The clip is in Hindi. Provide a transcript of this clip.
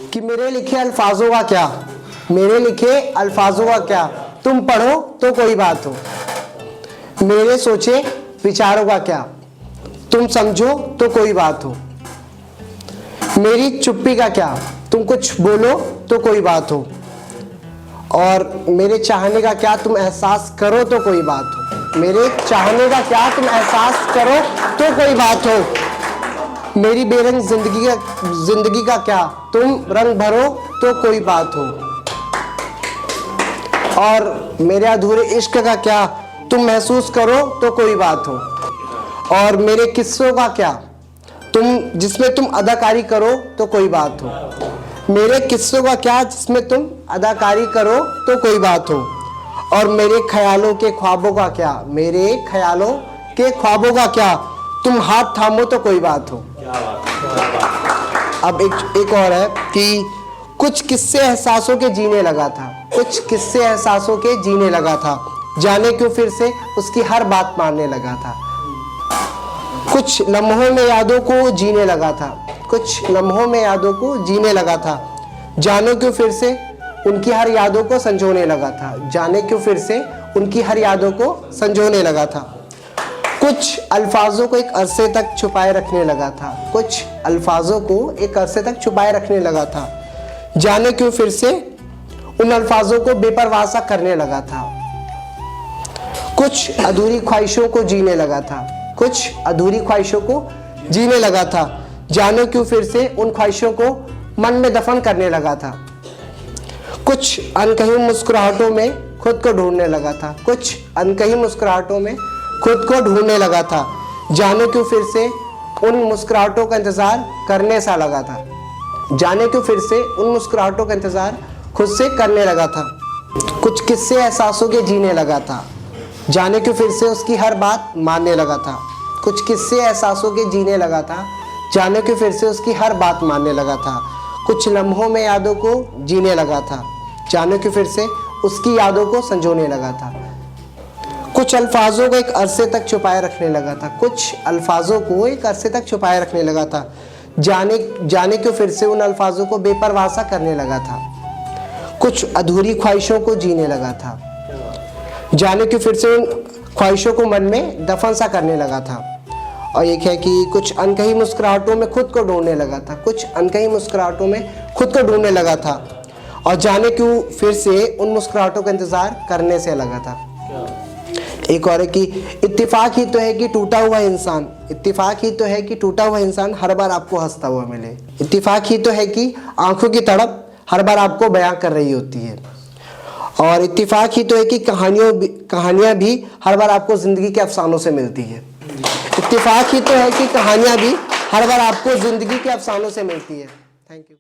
कि मेरे लिखे अल्फाजों का क्या, मेरे लिखे अल्फाजों का क्या, तुम पढ़ो तो कोई बात हो। मेरे सोचे विचारों का क्या, तुम समझो तो कोई बात हो। मेरी चुप्पी का क्या, तुम कुछ बोलो तो कोई बात हो। और मेरे चाहने का क्या, तुम एहसास करो तो कोई बात हो। मेरे चाहने का क्या, तुम एहसास करो तो कोई बात हो। मेरी बेरंग जिंदगी का क्या, तुम रंग भरो तो कोई बात हो। और मेरे अधूरे इश्क का क्या, तुम महसूस करो तो कोई बात हो। और मेरे किस्सों का क्या, जिसमें तुम अदाकारी करो तो कोई बात हो। मेरे किस्सों का क्या, जिसमें तुम अदाकारी करो तो कोई बात हो। और मेरे ख्यालों के ख्वाबों का क्या, मेरे ख्यालों के ख्वाबों का क्या, तुम हाथ थामो तो कोई बात हो। अब एक और है कि कुछ किस्से एहसासों के जीने लगा था, कुछ किस्से एहसासों के जीने लगा था, जाने क्यों फिर से उसकी हर बात मानने लगा था। कुछ लम्हों में यादों को जीने लगा था, कुछ लम्हों में यादों को जीने लगा था, जाने क्यों फिर से उनकी हर यादों को संजोने लगा था, जाने क्यों फिर से उनकी हर यादों को संजोने लगा था। कुछ अल्फाजों को एक अरसे तक छुपाए रखने लगा था, कुछ अल्फाजों को एक अरसे तक छुपाए रखने लगा था, जाने क्यों फिर से उन अल्फाजों को बेपरवाह सा करने लगा था। कुछ अधूरी ख्वाहिशों को जीने लगा था, कुछ अधूरी ख्वाहिशों को जीने लगा था, जाने क्यों फिर से उन ख्वाहिशों को मन में दफन करने लगा था। कुछ अनकही मुस्कुराहटों में खुद को ढूंढने लगा था, कुछ अनकही मुस्कुराहटों में खुद को ढूंढने लगा था, जाने क्यों फिर से उन मुस्कुराहटों का इंतजार करने सा लगा था, जाने क्यों फिर से उन मुस्कुराहटों का इंतजार खुद से करने लगा था। कुछ किस्से एहसासों के जीने लगा था, जाने क्यों फिर से उसकी हर बात मानने लगा था। कुछ किस्से एहसासों के जीने लगा था, जाने क्यों फिर से उसकी हर बात मानने लगा था। कुछ लम्हों में यादों को जीने लगा था, जाने क्यों फिर से उसकी यादों को संजोने लगा था। कुछ अल्फाजों को एक अरसे तक छुपाए रखने लगा था, कुछ अल्फाजों को एक अरसे तक छुपाए रखने लगा था, जाने क्यों फिर से उन अल्फाजों को बेपरवाह सा करने लगा था। कुछ अधूरी ख्वाहिशों को जीने लगा था, जाने क्यों फिर से उन ख्वाहिशों को मन में दफन सा करने लगा था। और एक है कि कुछ अनकही मुस्कुराहटों में खुद को ढूंढने लगा था, कुछ अनकही मुस्कुराहटों में खुद को ढूंढने लगा था, और जाने क्यों फिर से उन मुस्कुराहटों का इंतजार करने से लगा था। एक और है कि इत्तेफाक ही तो है कि टूटा हुआ इंसान, इत्तेफाक ही तो है कि टूटा हुआ इंसान हर बार आपको हंसता हुआ मिले। इत्तेफाक ही तो है कि आंखों की तड़प हर बार आपको बयां कर रही होती है। और इत्तेफाक ही तो है कि कहानियां भी हर बार आपको जिंदगी के अफसानों से मिलती है। इत्तेफाक ही तो है कि कहानियां भी हर बार आपको जिंदगी के अफसानों से मिलती है। Thank you.